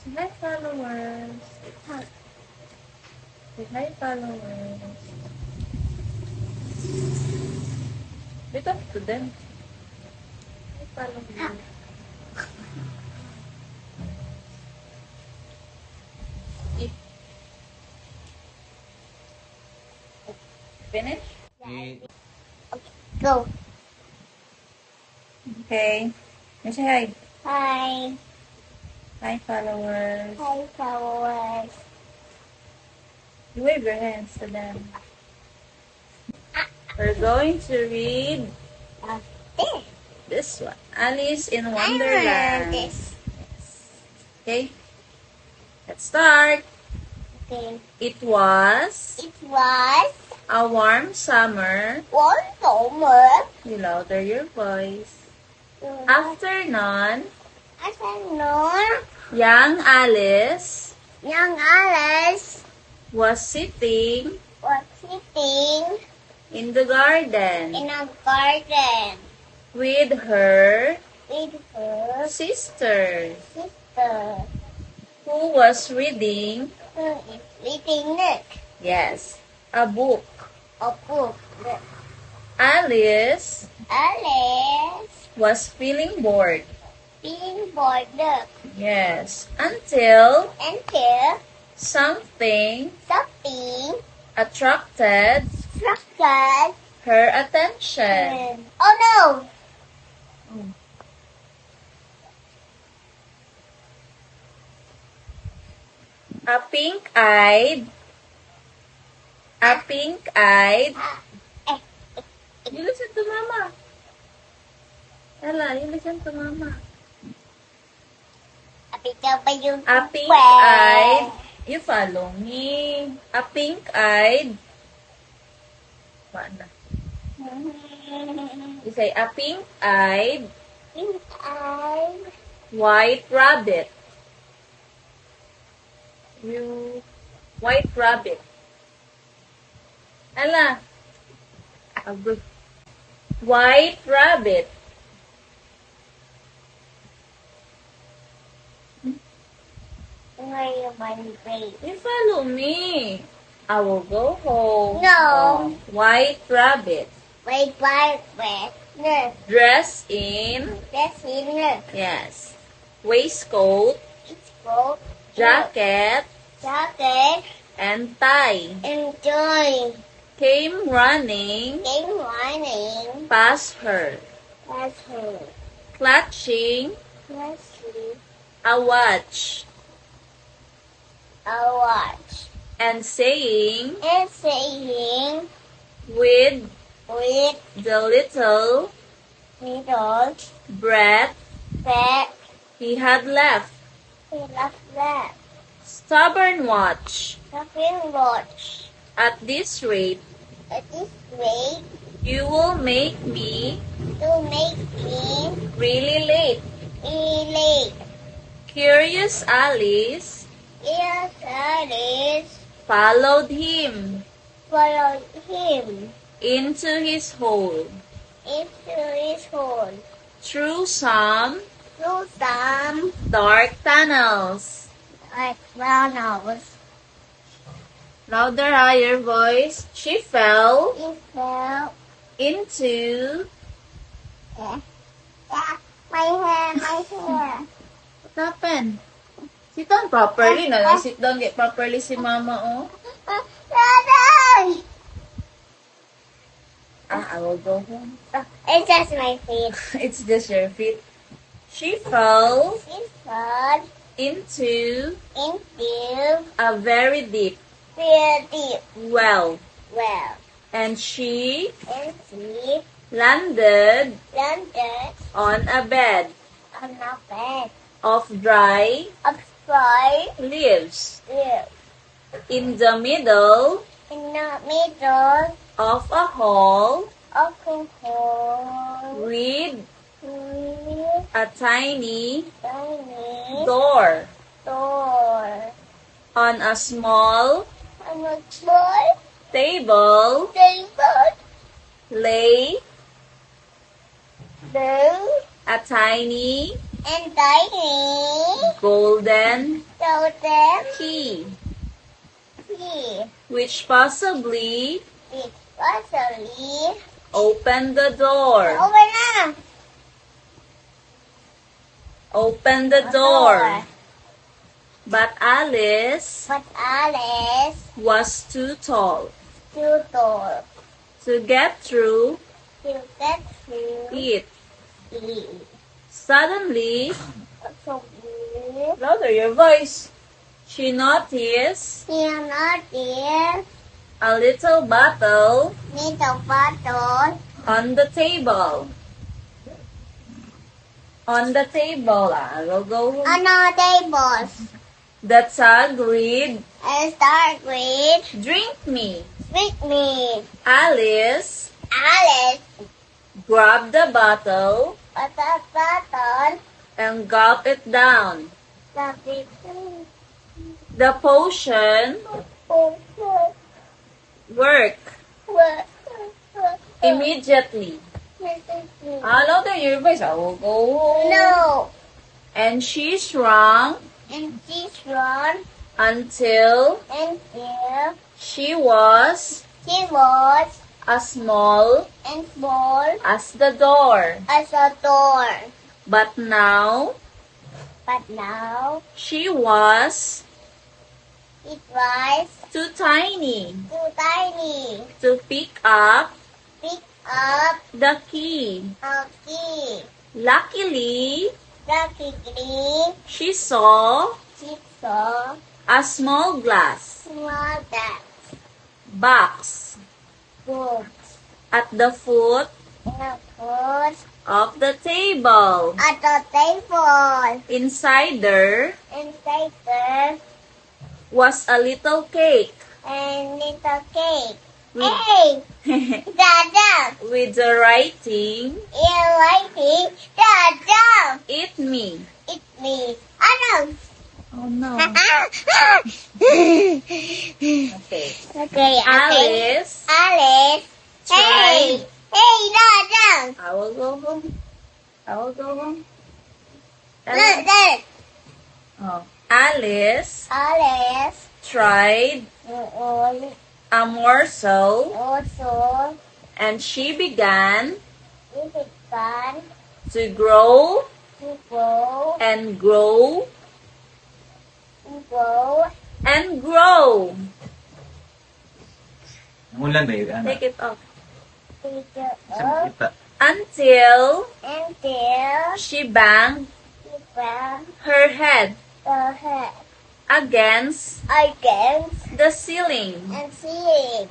Say hi, followers. Say hi, followers. We talk to them. Hi, followers. Eat. Finish? Go. Okay. You say hi. Hi. Hi, followers. Hi, followers. You wave your hands to them. We're going to read this one. Alice in Wonderland. This. Okay. Let's start. Okay. It was It was a warm summer. one summer. You louder your voice. Afternoon. Afternoon. Young Alice Young Alice was sitting was sitting in the garden in a garden with her with her sister, sister, who was reading, who is reading it. yes, a book. A book. Alice Alice was feeling bored, being bored yes, until until something something attracted struck her attention. Oh no! A pink-eyed, you listen to mama. Ellah, you listen to mama. A pink-eyed, you follow me. A pink-eyed, you say a pink-eyed white rabbit. You white rabbit. Ellah. White rabbit. You follow me. I will go home. No. White rabbit. White rabbit. Dress in, That's in yes, waistcoat, It's called jacket, jacket and tie. and Came running game running past her, as her. clutching Let's see. a watch A watch. and saying And saying with with the little middle breath that he had left. he left that. Stubborn watch. Nothing watch. At this rate, At this rate you will make me to make me really late. late. Curious Alice Yes, Alice followed him followed him into his hole, into his hole through some through some dark tunnels. like runnels. Louder, higher voice. She fell He fell. into... Yeah. My hair. What happened? Sit down properly. No, sit down, get properly si mama, oh. Daddy! I will go home. It's just my feet. It's just your feet. She fell She fell into into a very deep deep well, well. and she And she landed landed on a bed on a bed of dry of dry leaves leaves in the middle in the middle of a hall of the hole with with a tiny tiny door door on a small and a small table table. lay Blue a tiny and tiny golden totem. key, Key. which possibly It possibly. opened the door. Open na. Open the door. But Alice But Alice was too tall too tall to get through to get through it. it. Suddenly, So blue. louder your voice. She noticed Here not there. a little bottle Little bottle. on the table. On the table, go. On our tables. The tag read, And start with "Drink me." with me. Alice Alice. grabbed the bottle But that bottle. and gulped it down. The big. The potion worked immediately. Louder your voice. Go. No. And she shrunk And she's run until until she was she was as small and small as the door. as a door. But now But now she was it was too tiny too tiny. to pick up Pick up the key. a key. Luckily, Luckily, she saw she saw a small glass small that box books at the foot in a foot of the table. at the table. Inside there Inside there was a little cake and little cake. with, Hey, Dada! with the writing, You're writing, Dada! "Eat me." It's me. Adam! Oh no. Okay, Okay. Alice Alice. Hey! tried. Hey, Dada! I will go home. I will go home. Look, there. Oh. Alice Alice. tried a morsel Also, and she began it is fun to grow to go and grow and go. and grow. Mulan ba yun? Take it off. Pick it Isang up kita. Until until she banged she found her head the head against against the ceiling. and see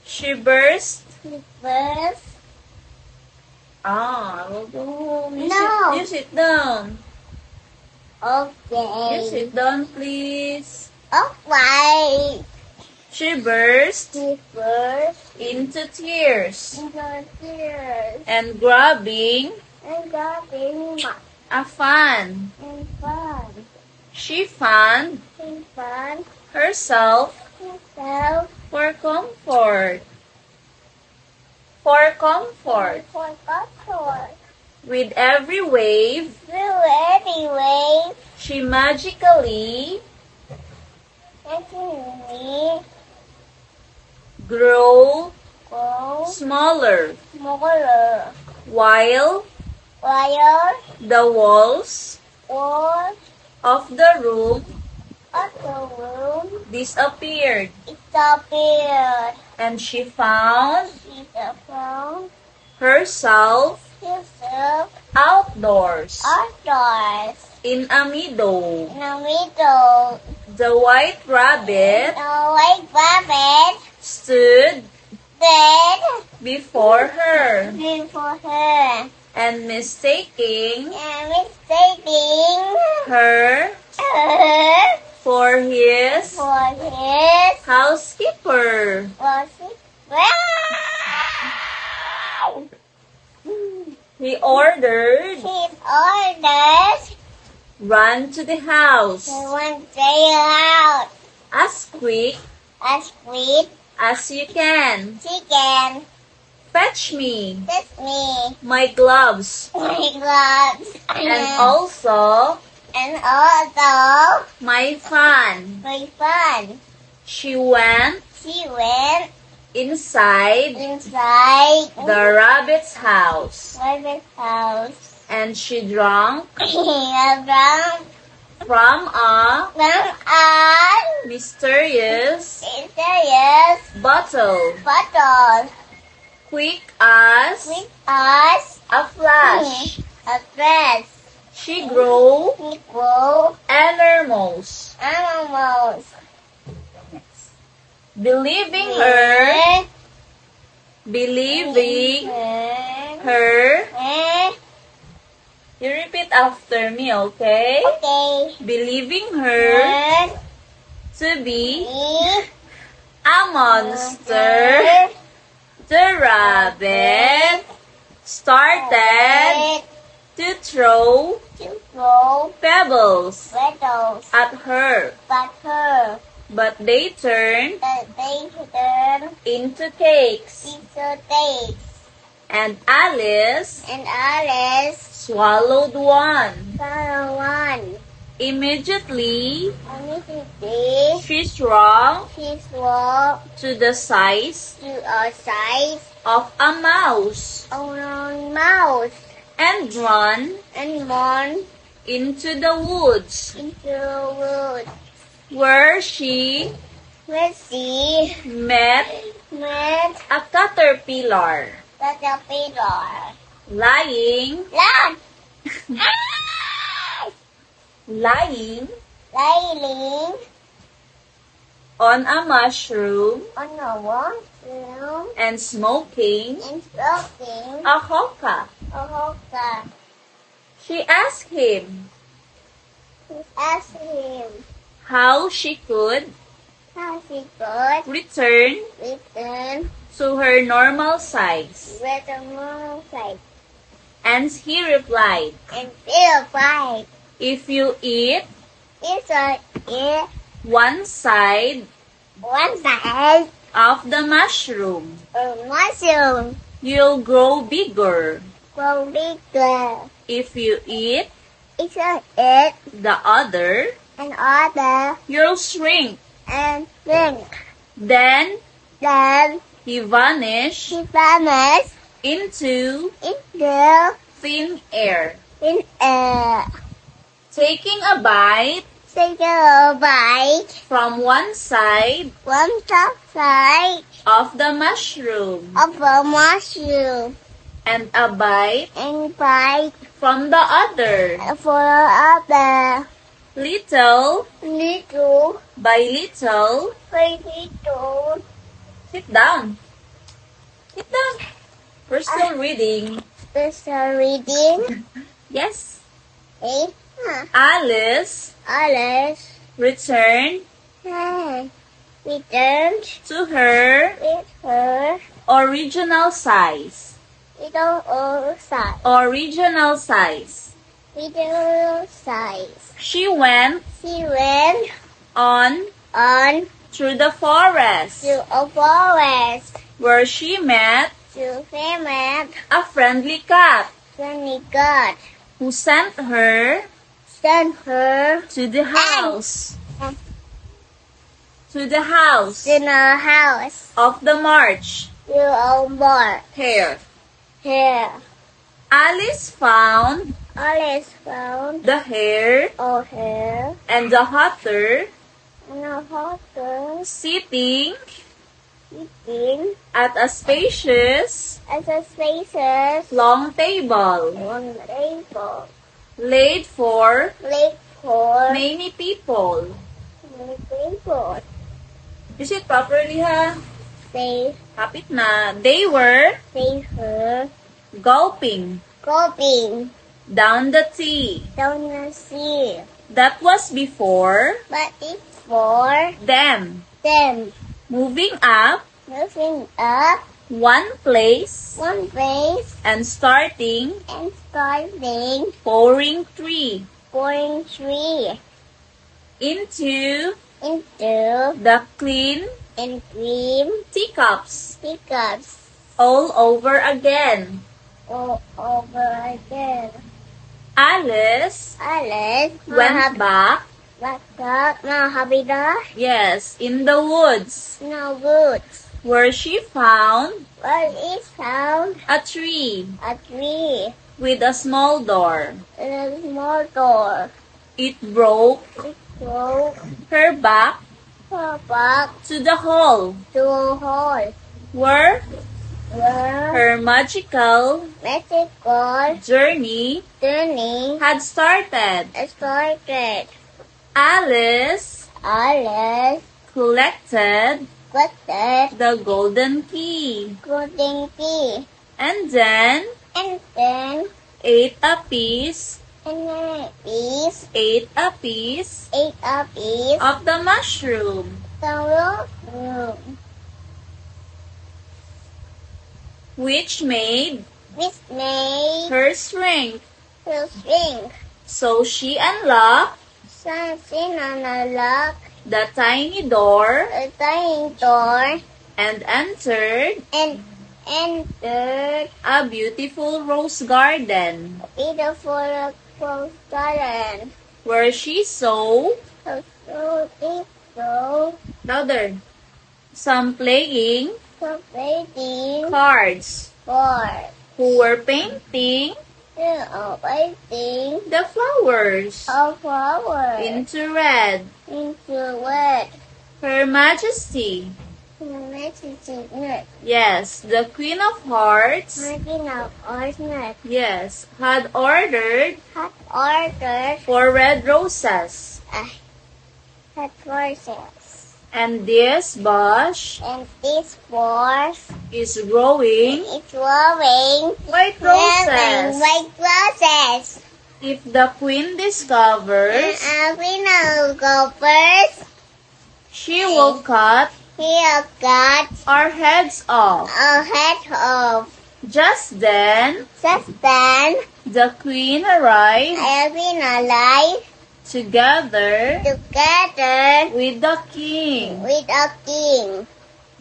She burst. she first. I will go home. No. You sit down. You Okay. sit down, please. Okay. She burst She first into tears into tears and grabbing and grabbing a fan. and fun. She found And fun herself herself for comfort. For comfort. for comfort. With every wave, Through any way, she magically and me grew go smaller, smaller. while While the walls all of the room of the room disappeared, it appeared. and she found She found herself herself outdoors outdoors in a meadow. in the middle. The white rabbit The white rabbit stood dead before her before her and mistaking and mistaking her her for his for his housekeeper. was it? Wow! He ordered, His orders "Run to the house to one day out as quick as sweet as you can. chicken. Fetch me Kiss me. my gloves My gloves. and also And also my fun. my fun. She went She went inside inside the rabbit's house, rabbit's house. and she drank Around from a mysterious mysterious bottle, bottle quick as with us a flash. a dress. She grew Equal enormous, animals. believing her, You repeat after me, okay? Okay. Believing her to be a monster, the rabbit started to throw pebbles Petals, at her, but her, but they turned they turn into cakes. into dates, And Alice and Alice swallowed one. found one. Immediately, Immediately, she shrunk she walked to the size to a size of a mouse of a mouse and ran and one into the woods, into the wood, where she where she met met a caterpillar the caterpillar. lying Land! lying Lying on a mushroom on a washroom and smoking and smoking a hookah. a hookah. She asked him He asked him how she could how he could return return to her normal size. with a moonlight And he replied, and feel bright. if you eat It's a one side one side of the mushroom, of mushroom you'll grow bigger. grow bigger. If you eat It's a it the other, and other you'll shrink. and drink. Then Then he vanished he vanished into into thin air. in air. Taking a bite Take a bite from one side from the side of the mushroom of a mushroom and a bite and bite from the other. for other Little little by little, little. sit down. Sit down. We're still reading. Is a reading. Yes. Eh? Alice Alice returned returned to her with her original size. little old size. Original size. Little size. She went She went on on through the forest, to a forest where she met to met a friendly cat Sunny God. who sent her Sent her to the house. And- To the house in a house of the March to a bar. hare. Here, Alice found Alice found the hare a hair and the otter and a horse sitting eating at a spacious as a spaces long table on the table. laid for Late for many people. many people. Is it properly, ha? They Kapit na. They were her gulping going down the tea. down the sea. That was before But it's for them them moving up moving up one place one place and starting and starting pouring tree pouring tree into into the clean and green teacups pickups all over again. all over again. Alice Alice. went back, Mahabida. yes, in the woods, No woods. where she found Where is found a tree a tree with a small door. and a small door. It broke Go her back back to the hole to a hole where where her magical magical journey journey had started. started. Alice Alice collected collected the golden key golden key and then and then ate a piece and piece ate a piece ate a piece of the mushroom, the room which made which made her shrink. her shrink. So she unlocked Something on a lock, the tiny door a tiny door, and entered and entered a beautiful rose garden beautiful garden. where she saw So deep, so louder some playing waiting cards for who were painting waiting the flowers a flower into red. into red. Her Majesty, Making yes, the Queen of Hearts, of ornament yes, had ordered had ordered 4 red roses. had horses. And this bush And this horse is growing is growing white roses. white roses. If the queen discovers, We know go first. she will cut Here got our heads off. a head of Just then, just then. the queen arrived Having alive together together with the king. with a king.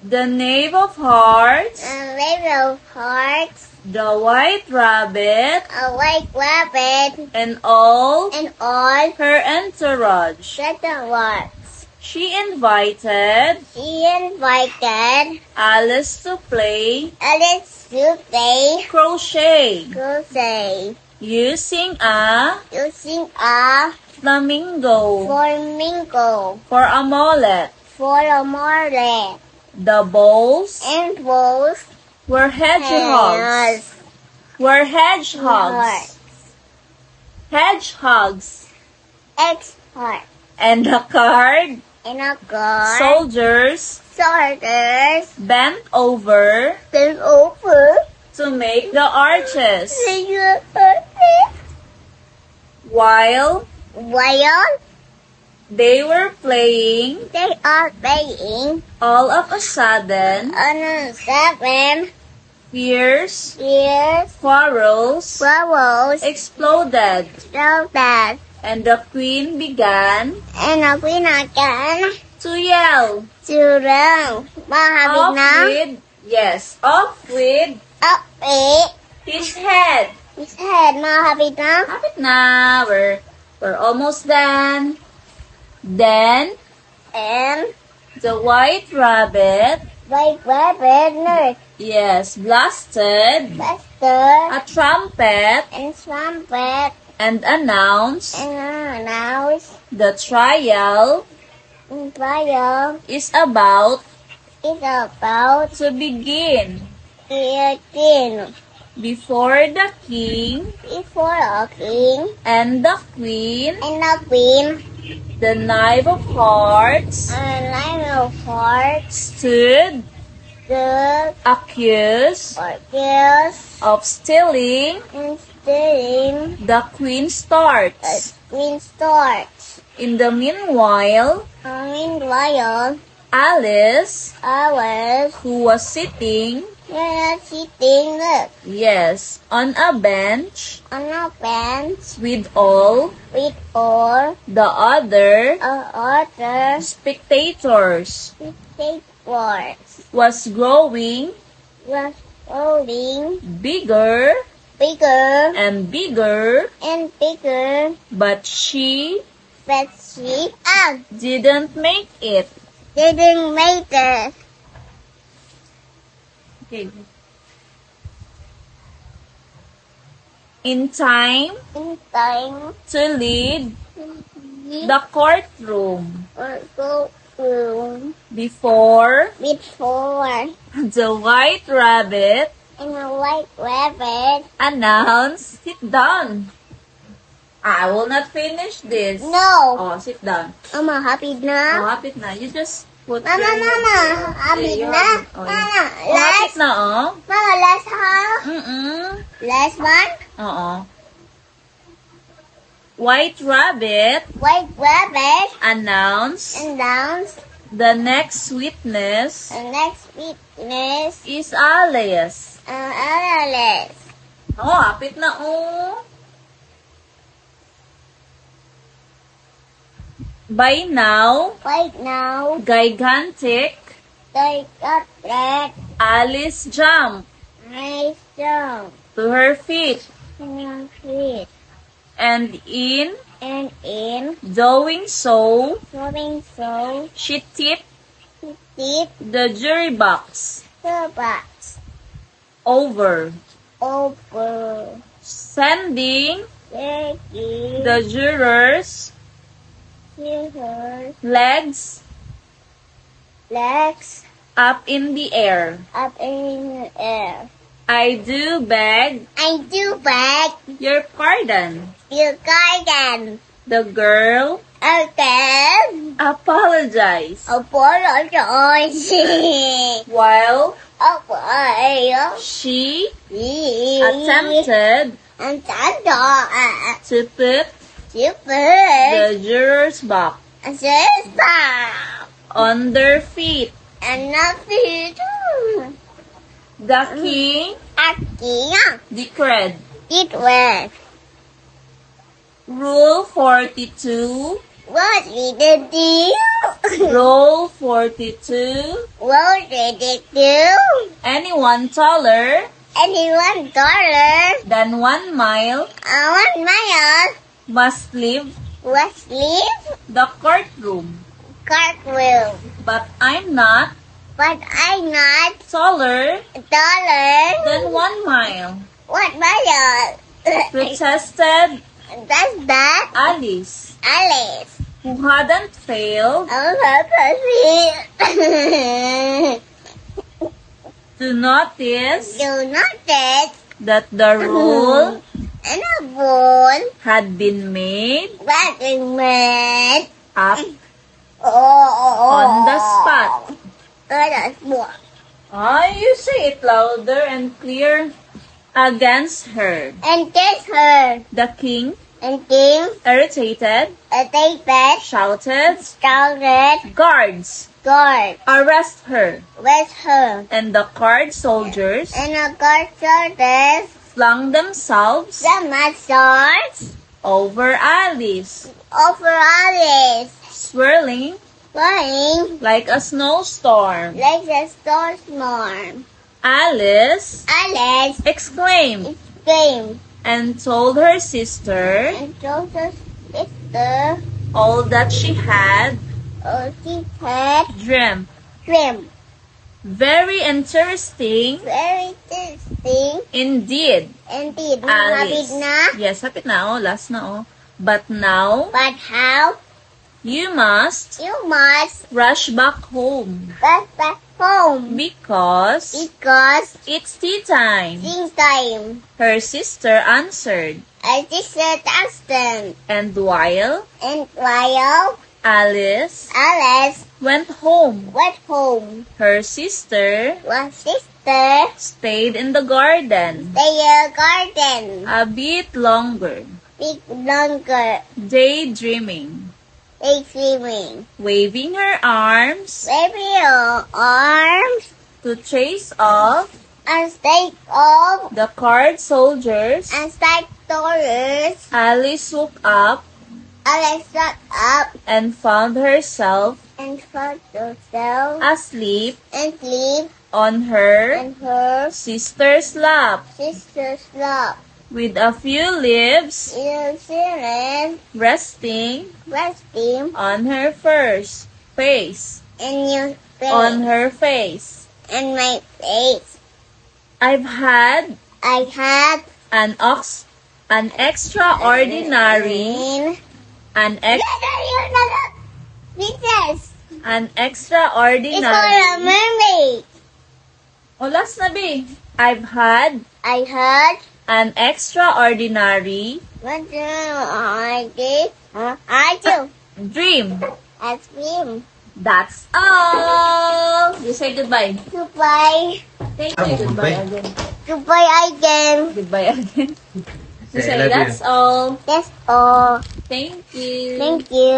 The knave of hearts, A little hearts, the white rabbit, a white rabbit, and all and all her entourage. the words. She invited She invited Alice to play Alice to play crochet crochet using a using a flamingo flamingo for a mullet. for a morning The bowls and both were hedgehogs. Were hedgehogs. Hedgehogs. expert And the card and a guard soldiers soldiers bent over turn over to make the arches. the While while they were playing, they are playing all of a sudden, on a 7 fierce years quarrels flowers exploded, so that and the queen began and a queen again to yell. to run Off with up it his head. his head Mahabina Kapit na, we're almost done. Then, and the white rabbit, white rabbit nurse yes, blasted Buster a trumpet and trumpet and announced and announce the trial trial is about is about to begin. the king Before the king before a king and the queen, and a queen the knife of hearts and line of hearts stood the accused orchids of stealing and stealing the queen's tarts. queen starts. In the meanwhile, Meanwhile, Alice, I who was sitting, was sitting up yes, on a bench on a bench with all with all the other other spectators, skateboards was growing was holding bigger bigger and bigger, and bigger, but she but she didn't make it. didn't make it. Okay. In time In time to leave the courtroom or go room before before the white rabbit and a white rabbit. announced, sit down. I will not finish this. No, Oh, sit down. Mama, happy Oh, na. hapit na. You just put Mama, your Mama, happy you na. have it. Oh, yeah. Mama, Oh, hapit last, na, oh. Mama, last how? Last one. Oo. White rabbit White rabbit announced announced the next witness the next witness is Alice. Alice. Oh, hapit na, oh. By now, Right now, gigantic they got that Alice jumped nice jump to her feet, in your feet. and in And in doing so, doing so, she tipped deep the jury box the box over, over sending the the jurors' her legs legs up in the air. up in the air. I do beg I do beg your pardon. your garden. The girl Again, apologized apologize. while Okay. she attempted And that to put super the jurors back sister on their feet. and nothing. The king Akia, decreed. it was Rule 42. what we did do. Rule 42. What did it do? Anyone taller Anyone taller than 1 mile 1 mile must leave was leave the courtroom. cartwheel. But I'm not But I'm not taller taller than 1 mile, what mile. protested That's that Alice, Alice. who hadn't failed to notice You notice that the rule and a ball had been made that we made up on on the spot. the spot. You say it louder and clear. Against her. And kiss her. The king, And Kim, irritated, David, shouted, started "Guards, guard arrest her!" with her. And the guard soldiers And the guard soldiers, flung themselves the massage over Alice, over Alice, swirling flying like a snowstorm. like a storm. Alice Alice exclaimed came and told her sister and told her sister, all that she had she had dreamt. shrimp. Very interesting Very tasty. indeed, Indeed, Alice. hapit na. Yes, hapit na, oh. Last na, oh. But now, But how? you must You must rush back home get back home. because Because it's tea time. this time, Her sister answered. I just said Aston. And while And while Alice Alice went home, went home, her sister her sister stayed in the garden their garden. a bit longer, Big longer. daydreaming, Daydreaming. waving her arms Baby your arms to chase off and stay off the guard soldiers. and start doors. Alice woke up Alice sat up and found herself and found herself asleep and sleep on her and her sister's lap. sister's lap. with a few leaves Children resting resting on her face. in your face. On her face. In my face. I've had I had an extraordinary Princess. an It's for extraordinary a mermaid. Oh, last na, B. I've had I heard an extraordinary what do I did? I do. dream. I swim. That's all. You say goodbye. Goodbye. Thank you. Goodbye again. Goodbye again. Goodbye again. You Say, I say love you. that's all. That's all. Thank you. Thank you.